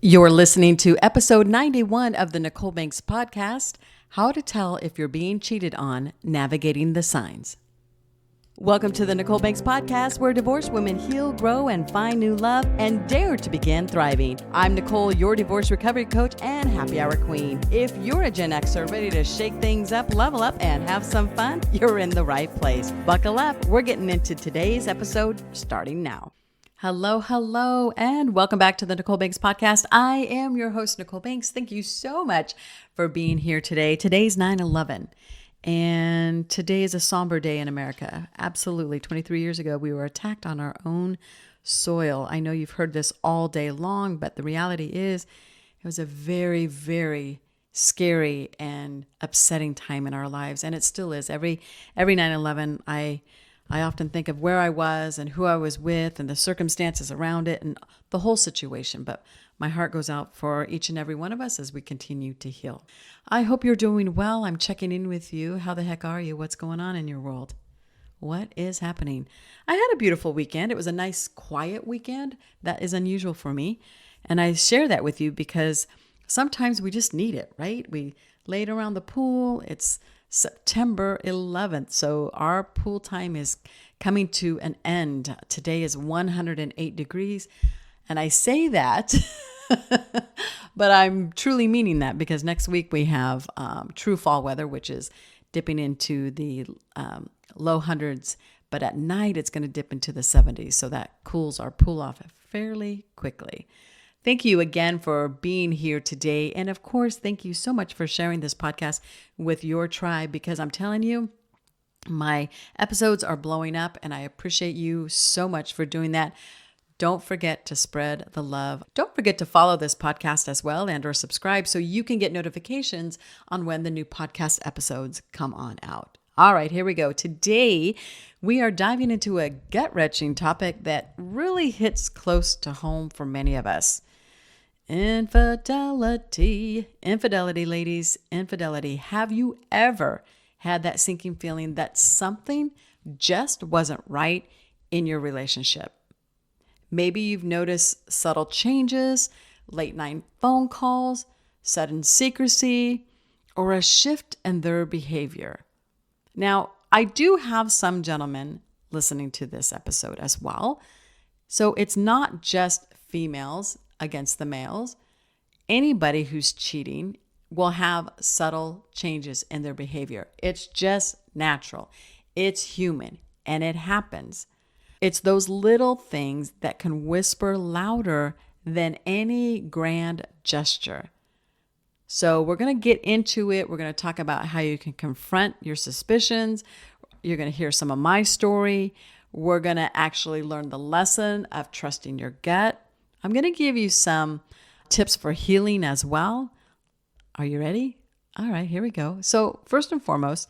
You're listening to episode 91 of the Nichole Banks Podcast, How to Tell If You're Being Cheated On, Navigating the Signs. Welcome to the Nichole Banks Podcast, where divorced women heal, grow, and find new love and dare to begin thriving. I'm Nichole, your divorce recovery coach and happy hour queen. If you're a Gen Xer ready to shake things up, level up, and have some fun, you're in the right place. Buckle up. We're getting into today's episode starting now. Hello, and welcome back to the Nichole Banks Podcast. I am your host, Nichole Banks. Thank you so much for being here today. Today's 9/11, and today is a somber day in America. Absolutely. 23 years ago, we were attacked on our own soil. I know you've heard this all day long, but the reality is it was a very, very scary and upsetting time in our lives, and it still is. Every 9/11, I often think of where I was and who I was with and the circumstances around it and the whole situation. But my heart goes out for each and every one of us as we continue to heal. I hope you're doing well. I'm checking in with you. How the heck are you? What's going on in your world? What is happening? I had a beautiful weekend. It was a nice, quiet weekend. That is unusual for me. And I share that with you because sometimes we just need it, right? We laid around the pool. It's September 11th. So our pool time is coming to an end. Today is 108 degrees. And I say that, but I'm truly meaning that because next week we have true fall weather, which is dipping into the low hundreds. But at night, it's going to dip into the 70s. So that cools our pool off fairly quickly. Thank you again for being here today. And of course, thank you so much for sharing this podcast with your tribe because I'm telling you, my episodes are blowing up and I appreciate you so much for doing that. Don't forget to spread the love. Don't forget to follow this podcast as well and or subscribe so you can get notifications on when the new podcast episodes come on out. All right, here we go. Today, we are diving into a gut-wrenching topic that really hits close to home for many of us. Infidelity, ladies, infidelity. Have you ever had that sinking feeling that something just wasn't right in your relationship? Maybe you've noticed subtle changes, late night phone calls, sudden secrecy, or a shift in their behavior. Now, I do have some gentlemen listening to this episode as well. So it's not just females against the males. Anybody who's cheating will have subtle changes in their behavior. It's just natural. It's human, and it happens. It's those little things that can whisper louder than any grand gesture. So we're going to get into it. We're going to talk about how you can confront your suspicions. You're going to hear some of my story. We're going to actually learn the lesson of trusting your gut. I'm going to give you some tips for healing as well. Are you ready? All right, here we go. So first and foremost,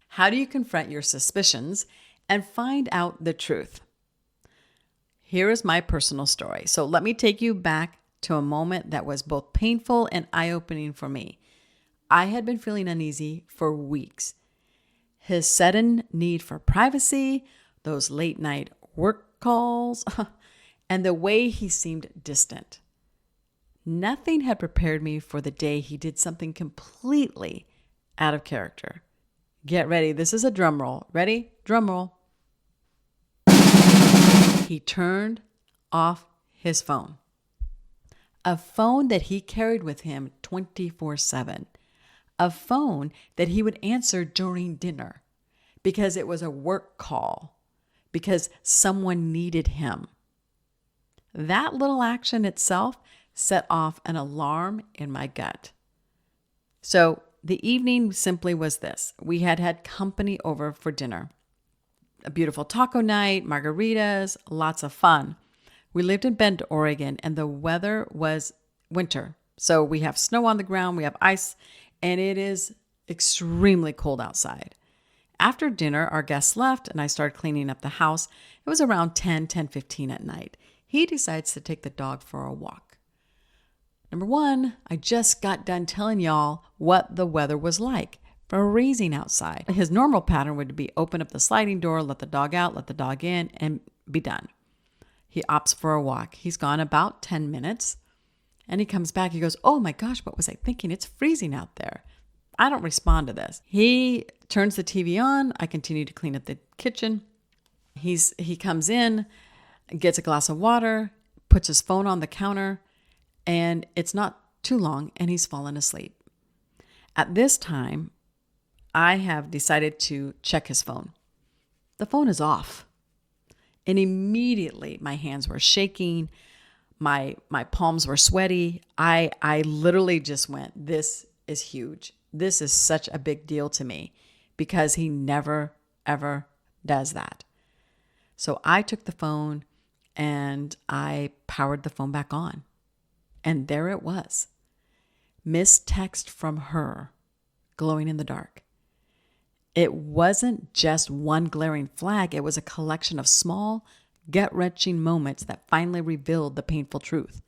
how do you confront your suspicions and find out the truth? Here is my personal story. So let me take you back to a moment that was both painful and eye-opening for me. I had been feeling uneasy for weeks. His sudden need for privacy, those late night work calls, and the way he seemed distant. Nothing had prepared me for the day he did something completely out of character. Get ready. This is a drum roll. Ready? Drum roll. He turned off his phone. A phone that he carried with him 24/7. A phone that he would answer during dinner because it was a work call, because someone needed him. That little action itself set off an alarm in my gut. So the evening simply was this. We had company over for dinner. A beautiful taco night, margaritas, lots of fun. We lived in Bend, Oregon, and the weather was winter. So we have snow on the ground, we have ice, and it is extremely cold outside. After dinner, our guests left, and I started cleaning up the house. It was around 10:15 at night. He decides to take the dog for a walk. Number one, I just got done telling y'all what the weather was like. Freezing outside. His normal pattern would be open up the sliding door, let the dog out, let the dog in, and be done. He opts for a walk. He's gone about 10 minutes. And he comes back. He goes, oh my gosh, what was I thinking? It's freezing out there. I don't respond to this. He turns the TV on. I continue to clean up the kitchen. He comes in, gets a glass of water, puts his phone on the counter, and it's not too long, and he's fallen asleep. At this time, I have decided to check his phone. The phone is off. And immediately my hands were shaking. My palms were sweaty. I literally just went, this is huge. This is such a big deal to me because he never, ever does that. So I took the phone and I powered the phone back on. And there it was. Missed text from her, glowing in the dark. It wasn't just one glaring flag. It was a collection of small, gut-wrenching moments that finally revealed the painful truth.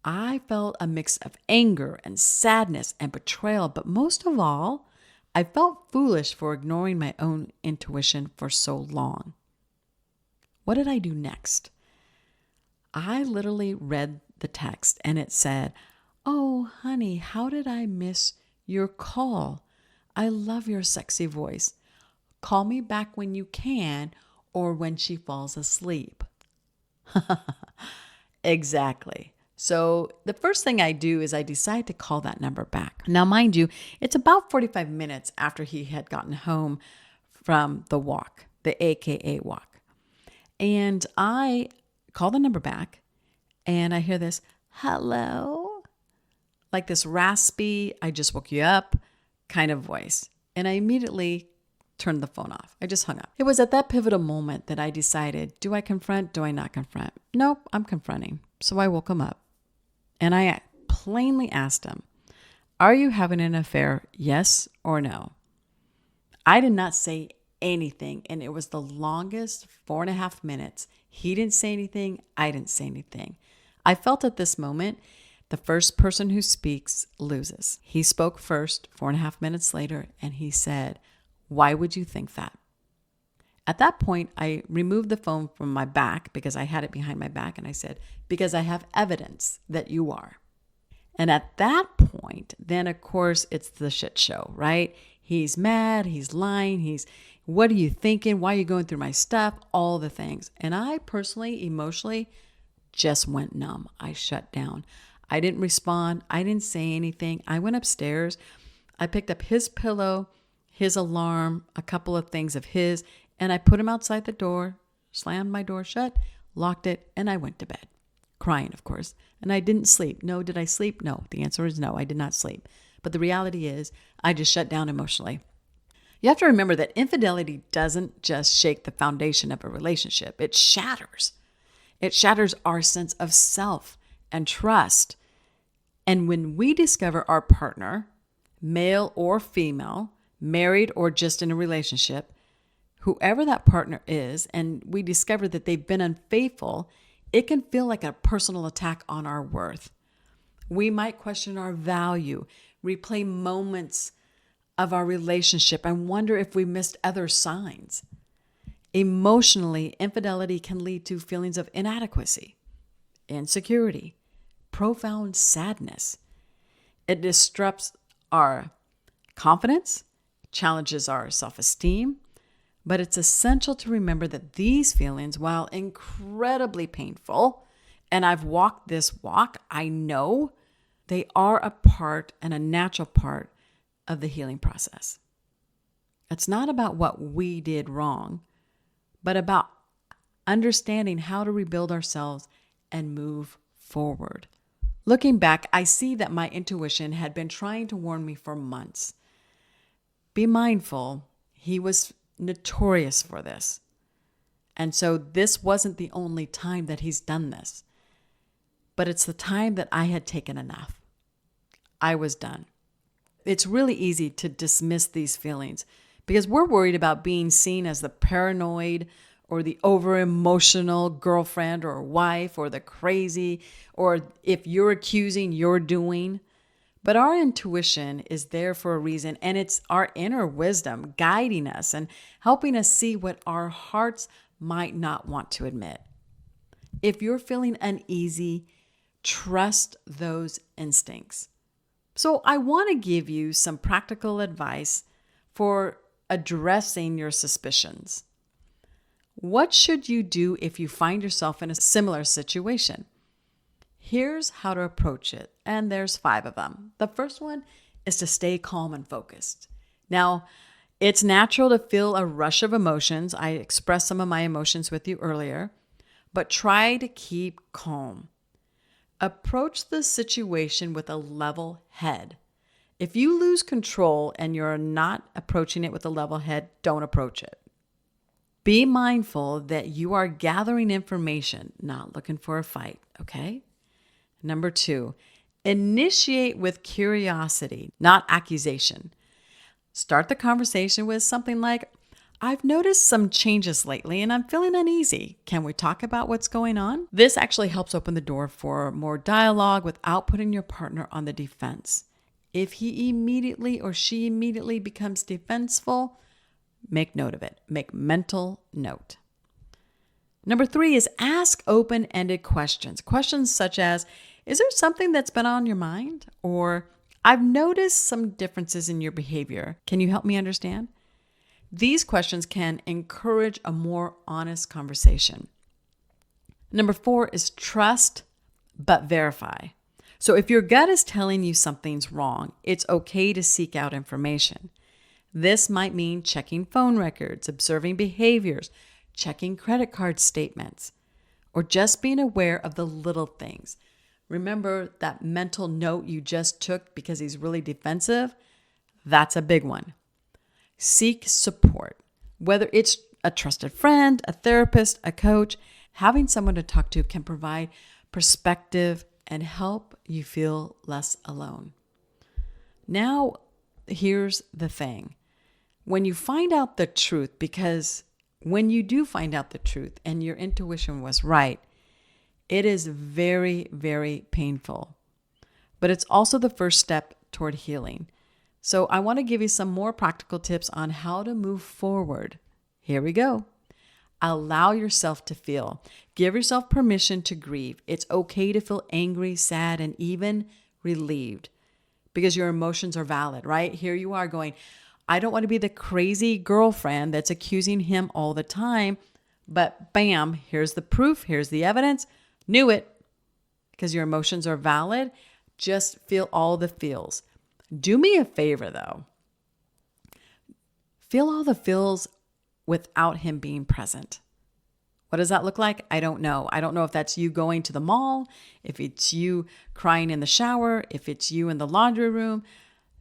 I felt a mix of anger and sadness and betrayal, but most of all, I felt foolish for ignoring my own intuition for so long. What did I do next? I literally read the text and it said, "Oh, honey, how did I miss your call? I love your sexy voice. Call me back when you can or when she falls asleep." Exactly. So the first thing I do is I decide to call that number back. Now, mind you, it's about 45 minutes after he had gotten home from the walk, the AKA walk. And I call the number back and I hear this, "Hello?" Like this raspy, "I just woke you up" kind of voice. And I immediately turned the phone off. I just hung up. It was at that pivotal moment that I decided, do I confront? Do I not confront? Nope, I'm confronting. So I woke him up and I plainly asked him, "Are you having an affair? Yes or no?" I did not say anything. And it was the longest 4.5 minutes. He didn't say anything. I didn't say anything. I felt at this moment, the first person who speaks loses. He spoke first, 4.5 minutes later, and he said, "Why would you think that?" At that point, I removed the phone from my back because I had it behind my back. And I said, "Because I have evidence that you are." And at that point, then of course, it's the shit show, right? He's mad. He's lying. What are you thinking? Why are you going through my stuff? All the things. And I personally, emotionally, just went numb. I shut down. I didn't respond. I didn't say anything. I went upstairs. I picked up his pillow, his alarm, a couple of things of his, and I put him outside the door, slammed my door shut, locked it, and I went to bed. Crying, of course. And I didn't sleep. No, did I sleep? No. The answer is no, I did not sleep. But the reality is, I just shut down emotionally. You have to remember that infidelity doesn't just shake the foundation of a relationship. It shatters. It shatters our sense of self and trust. And when we discover our partner, male or female, married or just in a relationship, whoever that partner is, and we discover that they've been unfaithful, it can feel like a personal attack on our worth. We might question our value, replay moments of our relationship, and wonder if we missed other signs. Emotionally, infidelity can lead to feelings of inadequacy, insecurity, profound sadness. It disrupts our confidence, challenges our self-esteem, but it's essential to remember that these feelings, while incredibly painful, and I've walked this walk, I know they are a part and a natural part of the healing process. It's not about what we did wrong, but about understanding how to rebuild ourselves and move forward. Looking back, I see that my intuition had been trying to warn me for months. Be mindful, he was notorious for this. And so this wasn't the only time that he's done this. But it's the time that I had taken enough. I was done. It's really easy to dismiss these feelings because we're worried about being seen as the paranoid or the over-emotional girlfriend or wife or the crazy, or if you're accusing, you're doing. But our intuition is there for a reason, and it's our inner wisdom guiding us and helping us see what our hearts might not want to admit. If you're feeling uneasy, Trust those instincts. So I want to give you some practical advice for addressing your suspicions. What should you do if you find yourself in a similar situation? Here's how to approach it, and there's 5 of them. The first one is to stay calm and focused. Now, it's natural to feel a rush of emotions. I expressed some of my emotions with you earlier, but try to keep calm. Approach the situation with a level head. If you lose control and you're not approaching it with a level head, don't approach it. Be mindful that you are gathering information, not looking for a fight, okay? Number 2, initiate with curiosity, not accusation. Start the conversation with something like, I've noticed some changes lately and I'm feeling uneasy. Can we talk about what's going on? This actually helps open the door for more dialogue without putting your partner on the defense. If he immediately or she immediately becomes defensive, make note of it. Make mental note. Number 3 is ask open-ended questions. Questions such as, is there something that's been on your mind? Or, I've noticed some differences in your behavior. Can you help me understand? These questions can encourage a more honest conversation. Number 4 is trust, but verify. So if your gut is telling you something's wrong, it's okay to seek out information. This might mean checking phone records, observing behaviors, checking credit card statements, or just being aware of the little things. Remember that mental note you just took because he's really defensive? That's a big one. Seek support. Whether it's a trusted friend, a therapist, a coach, having someone to talk to can provide perspective and help you feel less alone. Now, here's the thing. When you find out the truth, because when you do find out the truth and your intuition was right, it is very, very painful. But it's also the first step toward healing. So I want to give you some more practical tips on how to move forward. Here we go. Allow yourself to feel. Give yourself permission to grieve. It's okay to feel angry, sad, and even relieved because your emotions are valid, right? Here you are going, I don't want to be the crazy girlfriend that's accusing him all the time, but bam, here's the proof, here's the evidence. Knew it because your emotions are valid. Just feel all the feels. Do me a favor though. Feel all the feels without him being present. What does that look like? I don't know. I don't know if that's you going to the mall, if it's you crying in the shower, if it's you in the laundry room,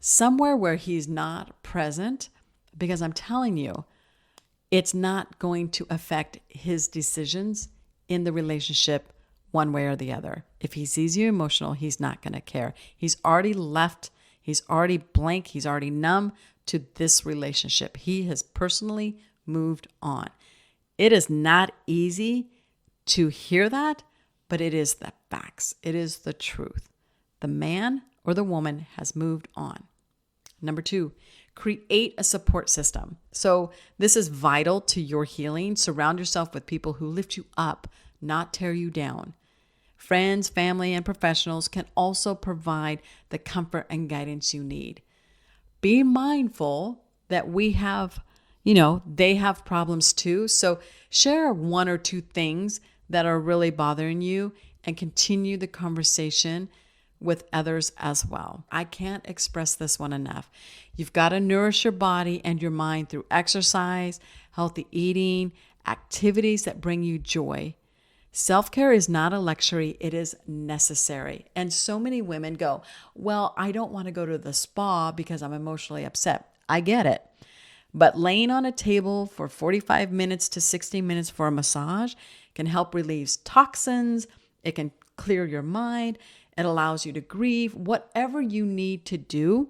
somewhere where he's not present, because I'm telling you, it's not going to affect his decisions in the relationship one way or the other. If he sees you emotional, he's not going to care. He's already left. He's already blank. He's already numb to this relationship. He has personally moved on. It is not easy to hear that, but it is the facts. It is the truth. The man or the woman has moved on. Number 2, create a support system. So this is vital to your healing. Surround yourself with people who lift you up, not tear you down. Friends, family, and professionals can also provide the comfort and guidance you need. Be mindful that we have, they have problems too. So share 1 or 2 things that are really bothering you and continue the conversation with others as well. I can't express this one enough. You've got to nourish your body and your mind through exercise, healthy eating, activities that bring you joy. Self-care is not a luxury, it is necessary. And so many women go, well, I don't want to go to the spa because I'm emotionally upset. I get it. But laying on a table for 45 minutes to 60 minutes for a massage can help relieve toxins. It can clear your mind. It allows you to grieve. Whatever you need to do,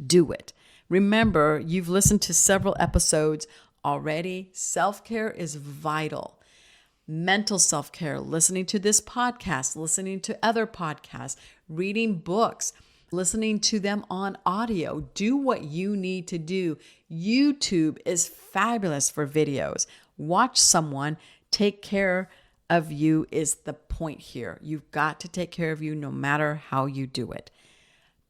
do it. Remember, you've listened to several episodes already. Self-care is vital. Mental self-care, listening to this podcast, listening to other podcasts, reading books, listening to them on audio. Do what you need to do. YouTube is fabulous for videos. Watch someone take care of you is the point here. You've got to take care of you no matter how you do it.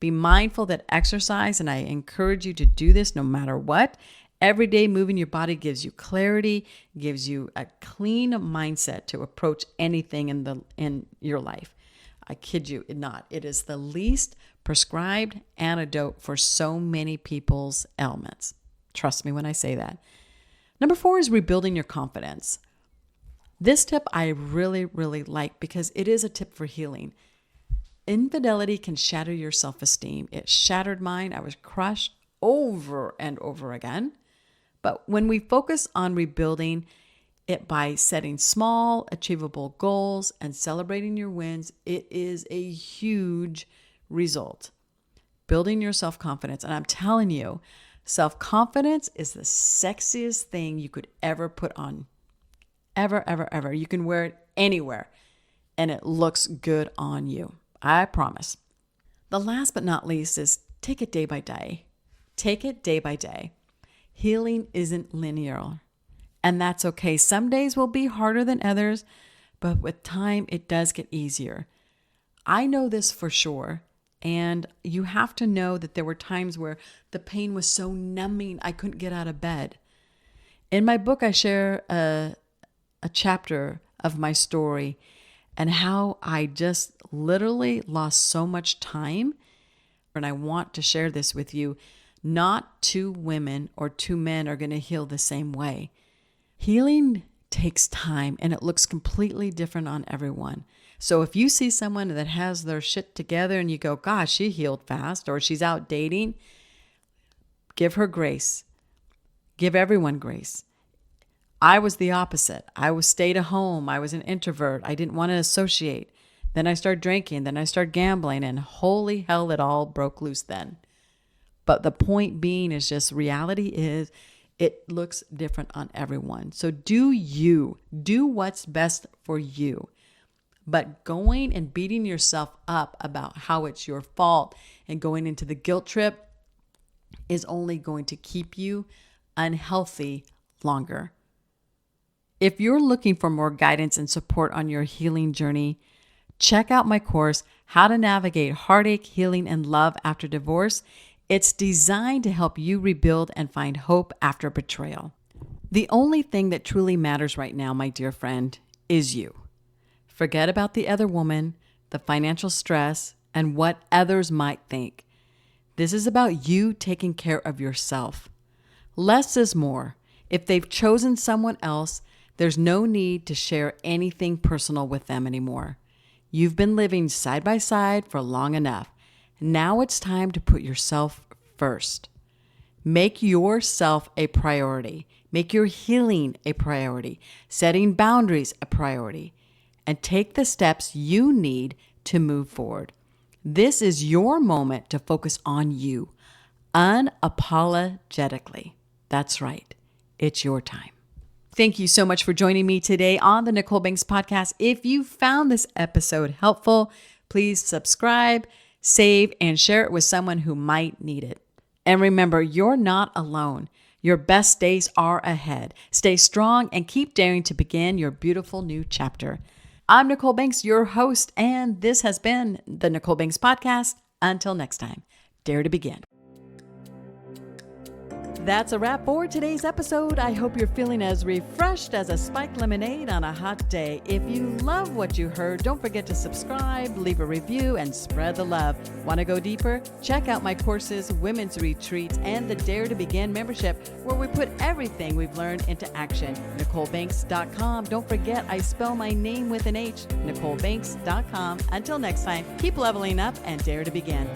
Be mindful that exercise, and I encourage you to do this no matter what. Every day moving your body gives you clarity, gives you a clean mindset to approach anything in your life. I kid you not. It is the least prescribed antidote for so many people's ailments. Trust me when I say that. Number 4 is rebuilding your confidence. This tip I really, really like because it is a tip for healing. Infidelity can shatter your self-esteem. It shattered mine. I was crushed over and over again. But when we focus on rebuilding it by setting small, achievable goals and celebrating your wins, it is a huge result. Building your self-confidence. And I'm telling you, self-confidence is the sexiest thing you could ever put on. Ever, ever, ever. You can wear it anywhere and it looks good on you. I promise. The last but not least is take it day by day. Take it day by day. Healing isn't linear, and that's okay. Some days will be harder than others, but with time, it does get easier. I know this for sure, and you have to know that there were times where the pain was so numbing, I couldn't get out of bed. In my book, I share a chapter of my story and how I just literally lost so much time. And I want to share this with you. Not 2 women or 2 men are going to heal the same way. Healing takes time and it looks completely different on everyone. So if you see someone that has their shit together and you go, gosh, she healed fast, or she's out dating, give her grace. Give everyone grace. I was the opposite. I was stayed at home. I was an introvert. I didn't want to associate. Then I started drinking. Then I started gambling, and holy hell, it all broke loose then. But the point being is just reality is it looks different on everyone. So do what's best for you. But going and beating yourself up about how it's your fault and going into the guilt trip is only going to keep you unhealthy longer. If you're looking for more guidance and support on your healing journey, check out my course, How to Navigate Heartache, Healing, and Love After Divorce. It's designed to help you rebuild and find hope after betrayal. The only thing that truly matters right now, my dear friend, is you. Forget about the other woman, the financial stress, and what others might think. This is about you taking care of yourself. Less is more. If they've chosen someone else, there's no need to share anything personal with them anymore. You've been living side by side for long enough. Now it's time to put yourself first. Make yourself a priority. Make your healing a priority. Setting boundaries a priority. And take the steps you need to move forward. This is your moment to focus on you unapologetically. That's right. It's your time. Thank you so much for joining me today on the Nichole Banks Podcast. If you found this episode helpful, please subscribe, save, and share it with someone who might need it. And remember, you're not alone. Your best days are ahead. Stay strong and keep daring to begin your beautiful new chapter. I'm Nichole Banks, your host, and this has been the Nichole Banks Podcast. Until next time, dare to begin. That's a wrap for today's episode. I hope you're feeling as refreshed as a spiked lemonade on a hot day. If you love what you heard, don't forget to subscribe, leave a review, and spread the love. Want to go deeper? Check out my courses, women's retreats, and the Dare to Begin membership, where we put everything we've learned into action. NicholeBanks.com. Don't forget, I spell my name with an H. NicholeBanks.com. Until next time, keep leveling up and dare to begin.